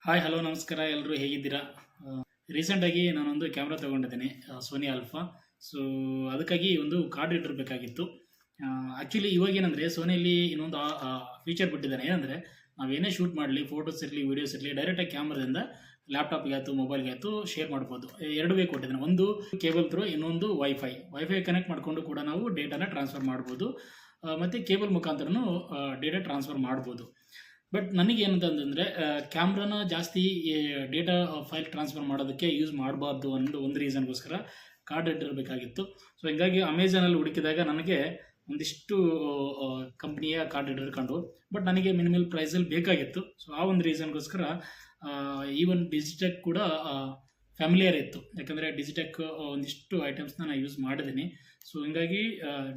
Hi hello ನಮಸ್ಕಾರ ಎಲ್ಲರೂ ಹೇಗಿದ್ದೀರಾ? ರೀಸೆಂಟಾಗಿ ನಾನೊಂದು ಕ್ಯಾಮ್ರಾ ತೊಗೊಂಡಿದ್ದೀನಿ, ಸೋನಿ ಆಲ್ಫಾ. ಸೊ ಅದಕ್ಕಾಗಿ ಒಂದು ಕಾರ್ಡ್ ರೀಡರ್ ಬೇಕಾಗಿತ್ತು. ಆ್ಯಕ್ಚುಲಿ ಇವಾಗೇನಂದರೆ ಸೋನಿಯಲ್ಲಿ ಇನ್ನೊಂದು ಫೀಚರ್ ಬಿಟ್ಟಿದ್ದಾನೆ. ಏನಂದರೆ ನಾವೇನೇ ಶೂಟ್ ಮಾಡಲಿ, ಫೋಟೋಸ್ ಇರಲಿ, ವೀಡಿಯೋಸ್ ಇರಲಿ, ಡೈರೆಕ್ಟಾಗಿ ಕ್ಯಾಮ್ರಾದಿಂದ ಲ್ಯಾಪ್ಟಾಪ್ಗೆ ಆಯಿತು, ಮೊಬೈಲ್ಗೆ ಆಯಿತು ಶೇರ್ ಮಾಡ್ಬೋದು. ಎರಡು ವೇ ಕೊಟ್ಟಿದ್ದಾನೆ. ಒಂದು ಕೇಬಲ್ ಥ್ರೂ, ಇನ್ನೊಂದು ವೈಫೈ ಕನೆಕ್ಟ್ ಮಾಡಿಕೊಂಡು ಕೂಡ ನಾವು ಡೇಟಾನ ಟ್ರಾನ್ಸ್ಫರ್ ಮಾಡ್ಬೋದು. ಮತ್ತು ಕೇಬಲ್ ಮುಖಾಂತರನೂ ಡೇಟಾ ಟ್ರಾನ್ಸ್ಫರ್ ಮಾಡ್ಬೋದು. ಬಟ್ ನನಗೇನಂತಂದರೆ ಕ್ಯಾಮ್ರಾನ ಜಾಸ್ತಿ ಡೇಟಾ ಫೈಲ್ ಟ್ರಾನ್ಸ್ಫರ್ ಮಾಡೋದಕ್ಕೆ ಯೂಸ್ ಮಾಡಬಾರ್ದು ಅನ್ನೋದು ಒಂದು ರೀಸನ್ಗೋಸ್ಕರ ಕಾರ್ಡ್ ರೀಡರ್ ಬೇಕಾಗಿತ್ತು. ಸೊ ಹಿಂಗಾಗಿ ಅಮೆಝಾನಲ್ಲಿ ಹುಡುಕಿದಾಗ ನನಗೆ ಒಂದಿಷ್ಟು ಕಂಪ್ನಿಯ ಕಾರ್ಡ್ ರೀಡರ್ ಕಂಡು, ಬಟ್ ನನಗೆ ಮಿನಿಮಲ್ ಪ್ರೈಸಲ್ಲಿ ಬೇಕಾಗಿತ್ತು. ಸೊ ಆ ಒಂದು ರೀಸನ್ಗೋಸ್ಕರ ಈವನ್ ಡಿಜಿಟೆಕ್ ಕೂಡ ಫ್ಯಾಮಿಲಿಯರ್ ಇತ್ತು. ಯಾಕಂದರೆ ಡಿಜಿಟೆಕ್ ಒಂದಿಷ್ಟು ಐಟಮ್ಸ್ನ ನಾನು ಯೂಸ್ ಮಾಡಿದ್ದೀನಿ. ಸೊ ಹಿಂಗಾಗಿ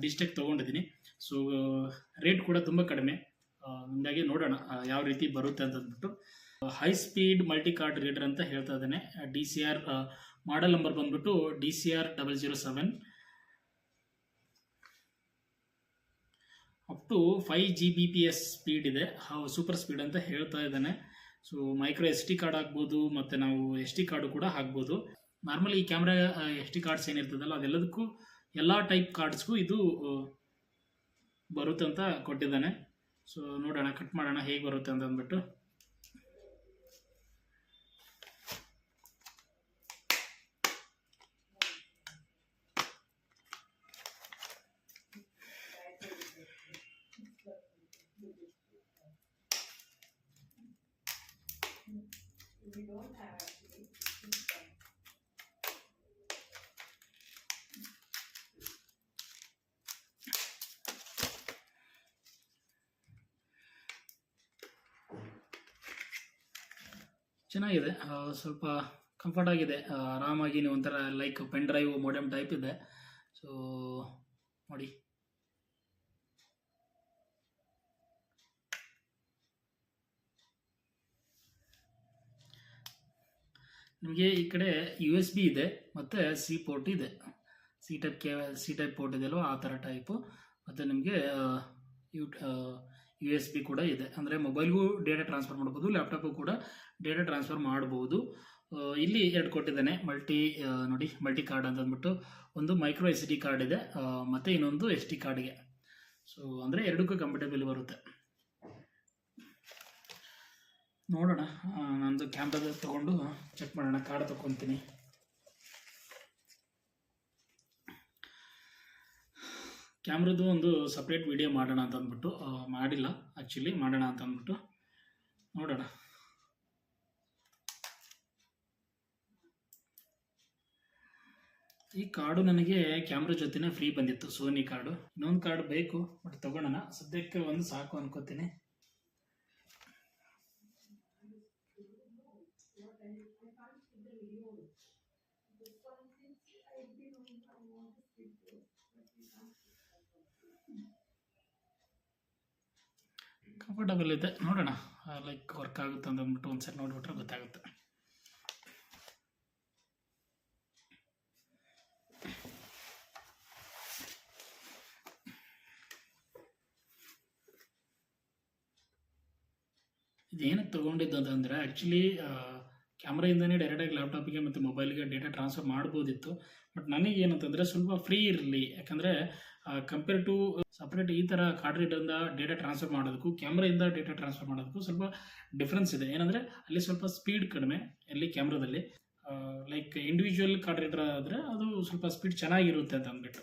ಡಿಜಿಟೆಕ್ ತೊಗೊಂಡಿದ್ದೀನಿ. ಸೊ ರೇಟ್ ಕೂಡ ತುಂಬ ಕಡಿಮೆ. ಹಂಗಾಗಿ ನೋಡೋಣ ಯಾವ ರೀತಿ ಬರುತ್ತೆ ಅಂತಂದ್ಬಿಟ್ಟು. High speed multi card reader ಅಂತ ಹೇಳ್ತಾ ಇದ್ದಾನೆ. DCR ಮಾಡೆಲ್ ನಂಬರ್ ಬಂದ್ಬಿಟ್ಟು DCR 007 up to 5 Gbps speed ಇದೆ. ಸೂಪರ್ ಸ್ಪೀಡ್ ಅಂತ ಹೇಳ್ತಾ ಇದ್ದಾನೆ. ಸೊ ಮೈಕ್ರೋ SD ಕಾರ್ಡ್ ಹಾಕ್ಬೋದು, ಮತ್ತು ನಾವು SD ಕಾರ್ಡು ಕೂಡ ಹಾಕ್ಬೋದು. ನಾರ್ಮಲಿ ಈ ಕ್ಯಾಮ್ರಾ SD ಕಾರ್ಡ್ಸ್ ಏನಿರ್ತದಲ್ಲ ಅದೆಲ್ಲದಕ್ಕೂ, ಎಲ್ಲ ಟೈಪ್ ಕಾರ್ಡ್ಸ್ಗೂ ಇದು ಬರುತ್ತೆ ಅಂತ ಕೊಟ್ಟಿದ್ದಾನೆ. ಸೊ ನೋಡೋಣ, ಕಟ್ ಮಾಡೋಣ ಹೇಗೆ ಬರುತ್ತೆ ಅಂತ ಅಂದ್ಬಿಟ್ಟು. ಚೆನ್ನಾಗಿದೆ, ಸ್ವಲ್ಪ ಕಂಫರ್ಟ್ ಆಗಿದೆ. ಆರಾಮಾಗಿ ನೀವು ಒಂಥರ like pen drive modem type ಇದೆ. ಸೊ ನೋಡಿ, ನಿಮಗೆ ಈ ಕಡೆ USB ಇದೆ, ಮತ್ತು C ಪೋರ್ಟ್ ಇದೆ. ಸಿ ಟೈಪ್ ಪೋರ್ಟ್ ಇದೆಯಲ್ವ, ಆ ಥರ ಟೈಪು. ಮತ್ತು ನಿಮಗೆ USB ಕೂಡ ಇದೆ. ಅಂದರೆ ಮೊಬೈಲ್ಗೂ ಡೇಟಾ ಟ್ರಾನ್ಸ್ಫರ್ ಮಾಡ್ಬೋದು, ಲ್ಯಾಪ್ಟಾಪು ಕೂಡ ಡೇಟಾ ಟ್ರಾನ್ಸ್ಫರ್ ಮಾಡ್ಬೋದು. ಇಲ್ಲಿ ಎರಡು ಕೊಟ್ಟಿದ್ದಾನೆ, ನೋಡಿ ಮಲ್ಟಿ ಕಾರ್ಡ್ ಅಂತ ಅಂದ್ಬಿಟ್ಟು. ಒಂದು ಮೈಕ್ರೋ SD ಕಾರ್ಡ್ ಇದೆ, ಮತ್ತು ಇನ್ನೊಂದು SD ಕಾರ್ಡ್ಗೆ. ಸೊ ಅಂದರೆ ಎರಡಕ್ಕೂ ಕಂಫರ್ಟೇಬಲ್ ಬರುತ್ತೆ. ನೋಡೋಣ, ನಂದು ಕ್ಯಾಮ್ರಾದ ತೊಗೊಂಡು ಚೆಕ್ ಮಾಡೋಣ. ಕಾರ್ಡ್ ತೊಗೊತೀನಿ. ಕ್ಯಾಮ್ರದ್ದು ಒಂದು ಸಪ್ರೇಟ್ ವಿಡಿಯೋ ಮಾಡೋಣ ಅಂತ ಅಂದ್ಬಿಟ್ಟು, ಮಾಡಿಲ್ಲ ಆ್ಯಕ್ಚುಲಿ, ಮಾಡೋಣ ಅಂತ ಅಂದ್ಬಿಟ್ಟು. ನೋಡೋಣ. ಈ ಕಾರ್ಡು ನನಗೆ ಕ್ಯಾಮ್ರಾ ಜೊತೆನೇ ಫ್ರೀ ಬಂದಿತ್ತು, ಸೋನಿ ಕಾರ್ಡು. ಇನ್ನೊಂದು ಕಾರ್ಡ್ ಬೇಕು, ಬಟ್ ತೊಗೊಳ್ಳೋಣ. ಸದ್ಯಕ್ಕೆ ಒಂದು ಸಾಕು ಅನ್ಕೋತೀನಿ. ಕಂಫರ್ಟಬಲ್ ಇದೆ, ನೋಡೋಣ ಲೈಕ್ ವರ್ಕ್ ಆಗುತ್ತೆ ಅಂತ ಅಂದ್ಬಿಟ್ಟು ಒಂದ್ಸರಿ ನೋಡಿಬಿಟ್ರೆ ಗೊತ್ತಾಗುತ್ತೆ. ಇದೇನಕ್ಕೆ ತೊಗೊಂಡಿದ್ದು ಅಂತಂದರೆ, ಆ್ಯಕ್ಚುಲಿ ಕ್ಯಾಮ್ರಾಯಿಂದನೇ ಡೈರೆಕ್ಟಾಗಿ ಲ್ಯಾಪ್ಟಾಪಿಗೆ ಮತ್ತು ಮೊಬೈಲ್ಗೆ ಡೇಟಾ ಟ್ರಾನ್ಸ್ಫರ್ ಮಾಡ್ಬೋದಿತ್ತು. ಬಟ್ ನನಗೇನಂತಂದರೆ ಸ್ವಲ್ಪ ಫ್ರೀ ಇರಲಿ. ಯಾಕಂದರೆ ಕಂಪೇರ್ ಟು ಸಪ್ರೇಟ್ ಈ ಥರ ಕಾರ್ಡ್ ರೀಡರಿಂದ ಡೇಟಾ ಟ್ರಾನ್ಸ್ಫರ್ ಮಾಡೋದಕ್ಕೂ ಕ್ಯಾಮ್ರಾಯಿಂದ ಡೇಟಾ ಟ್ರಾನ್ಸ್ಫರ್ ಮಾಡೋದಕ್ಕೂ ಸ್ವಲ್ಪ ಡಿಫ್ರೆನ್ಸ್ ಇದೆ. ಏನಂದರೆ ಅಲ್ಲಿ ಸ್ವಲ್ಪ ಸ್ಪೀಡ್ ಕಡಿಮೆ, ಎಲ್ಲಿ ಕ್ಯಾಮ್ರಾದಲ್ಲಿ. ಲೈಕ್ ಇಂಡಿವಿಜುವಲ್ ಕಾರ್ಡ್ ರೀಡರ್ ಆದರೆ ಅದು ಸ್ವಲ್ಪ ಸ್ಪೀಡ್ ಚೆನ್ನಾಗಿರುತ್ತೆ ಅಂತ ಅಂದ್ಬಿಟ್ಟು.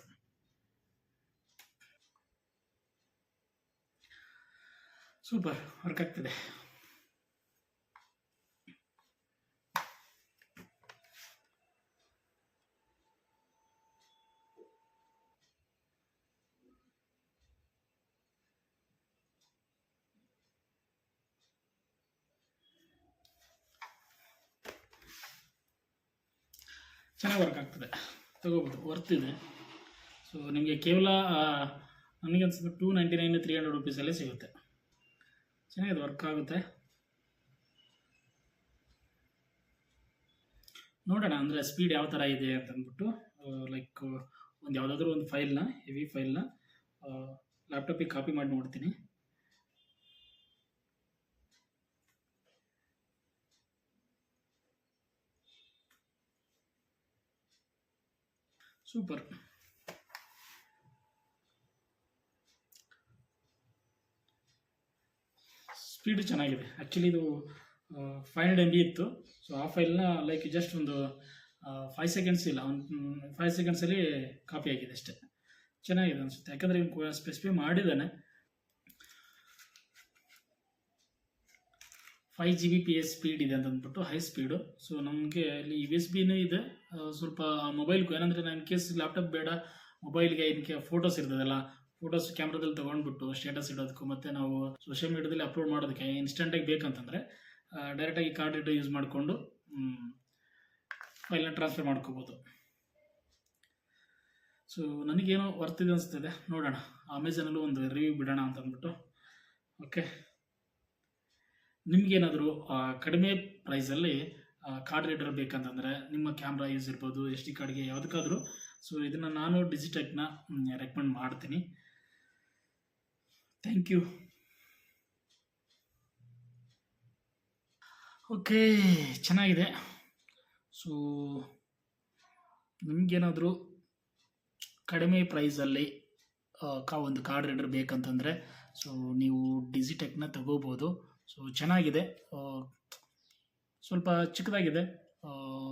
ಸೂಪರ್ ವರ್ಕ್ ಆಗ್ತಿದೆ. ಚೆನ್ನಾಗಿ ವರ್ಕ್ ಆಗ್ತದೆ, ತಗೋಬೋದು, ವರ್ತ್ ಇದೆ. ಸೊ ನಿಮಗೆ ಕೇವಲ ನನಗೆ ಅನ್ಸುತ್ತೆ 299 300 ರುಪೀಸಲ್ಲೇ ಸಿಗುತ್ತೆ. ಚೆನ್ನಾಗಿದೆ, ವರ್ಕ್ ಆಗುತ್ತೆ. ನೋಡೋಣ ಅಂದರೆ ಸ್ಪೀಡ್ ಯಾವ ಥರ ಇದೆ ಅಂತಂದ್ಬಿಟ್ಟು. ಲೈಕ್ ಒಂದು ಯಾವುದಾದ್ರೂ ಒಂದು ಫೈಲ್ನ, ಹೆವಿ ಫೈಲ್ನ ಲ್ಯಾಪ್ಟಾಪಿಗೆ ಕಾಪಿ ಮಾಡಿ ನೋಡ್ತೀನಿ. ಸೂಪರ್. ಸ್ಪೀಡು ಚೆನ್ನಾಗಿದೆ. ಆ್ಯಕ್ಚುಲಿ ಇದು 500 MB ಇತ್ತು. ಸೊ ಆ ಫೈಲ್ನ ಲೈಕ್ ಜಸ್ಟ್ ಒಂದು 5 ಸೆಕೆಂಡ್ಸ್ ಇಲ್ಲ, ಒಂದು 5 ಸೆಕೆಂಡ್ಸಲ್ಲಿ ಕಾಪಿ ಆಗಿದೆ ಅಷ್ಟೇ. ಚೆನ್ನಾಗಿದೆ ಅನಿಸುತ್ತೆ, ಯಾಕಂದರೆ ಇವನು ಸ್ಪೆಸಿಫೈ ಮಾಡಿದ್ದಾನೆ 5 Gbps ಸ್ಪೀಡ್ ಇದೆ ಅಂತ ಅಂದ್ಬಿಟ್ಟು, ಹೈ ಸ್ಪೀಡು. ಸೊ ನಮಗೆ ಅಲ್ಲಿ USB ಇದೆ. ಸ್ವಲ್ಪ ಮೊಬೈಲ್ಗೂ ಏನಂದರೆ ನಾನು ಕೇಸ್ ಲ್ಯಾಪ್ಟಾಪ್ ಬೇಡ, ಮೊಬೈಲ್ಗೆ ಇದಕ್ಕೆ ಫೋಟೋಸ್ ಇರ್ತದಲ್ಲ, ಫೋಟೋಸ್ ಕ್ಯಾಮ್ರಾದಲ್ಲಿ ತೊಗೊಂಡ್ಬಿಟ್ಟು ಸ್ಟೇಟಸ್ ಇಡೋದಕ್ಕೂ ಮತ್ತು ನಾವು ಸೋಷಿಯಲ್ ಮೀಡಿಯಾದಲ್ಲಿ ಅಪ್ಲೋಡ್ ಮಾಡೋದಕ್ಕೆ ಇನ್ಸ್ಟೆಂಟಾಗಿ ಬೇಕಂತಂದರೆ ಡೈರೆಕ್ಟಾಗಿ ಕಾರ್ಡ್ ರೀಡರ್ ಯೂಸ್ ಮಾಡಿಕೊಂಡು ಫೈಲ್ನ ಟ್ರಾನ್ಸ್ಫರ್ ಮಾಡ್ಕೋಬೋದು. ಸೊ ನನಗೇನೋ ವರ್ತಿದೆ ಅನಿಸ್ತಿದೆ, ನೋಡೋಣ ಅಮೆಝಾನಲ್ಲೂ ಒಂದು ರಿವ್ಯೂ ಬಿಡೋಣ ಅಂತ ಅಂದ್ಬಿಟ್ಟು. ಓಕೆ, ನಿಮಗೇನಾದರೂ ಕಡಿಮೆ ಪ್ರೈಸಲ್ಲಿ ಕಾರ್ಡ್ ರೀಡರ್ ಬೇಕಂತಂದರೆ, ನಿಮ್ಮ ಕ್ಯಾಮ್ರಾ ಯೂಸ್ ಇರ್ಬೋದು, SD ಕಾರ್ಡ್ಗೆ ಯಾವುದಕ್ಕಾದರೂ, ಸೊ ಇದನ್ನು ನಾನು ಡಿಜಿಟೆಕ್ನ ರೆಕಮೆಂಡ್ ಮಾಡ್ತೀನಿ. Thank you. ಓಕೆ, ಚೆನ್ನಾಗಿದೆ. ಸೊ ನಿಮಗೇನಾದರೂ ಕಡಿಮೆ ಪ್ರೈಸಲ್ಲಿ ಒಂದು ಕಾರ್ಡ್ ರೀಡರ್ ಬೇಕಂತಂದರೆ ಸೊ ನೀವು ಡಿಜಿಟೆಕ್ನ ತಗೋಬೋದು. ಸೊ ಚೆನ್ನಾಗಿದೆ, ಸ್ವಲ್ಪ ಚಿಕ್ಕದಾಗಿದೆ,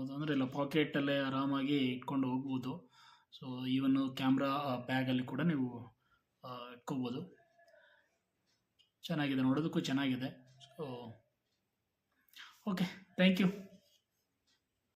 ತೊಂದರೆ ಇಲ್ಲ, ಪಾಕೆಟಲ್ಲೇ ಆರಾಮಾಗಿ ಇಟ್ಕೊಂಡು ಹೋಗ್ಬೋದು. ಸೊ ಈವನ್ನು ಕ್ಯಾಮ್ರಾ ಬ್ಯಾಗಲ್ಲಿ ಕೂಡ ನೀವು ಇಟ್ಕೋಬೋದು. ಚೆನ್ನಾಗಿದೆ, ನೋಡೋದಕ್ಕೂ ಚೆನ್ನಾಗಿದೆ. So okay, thank you.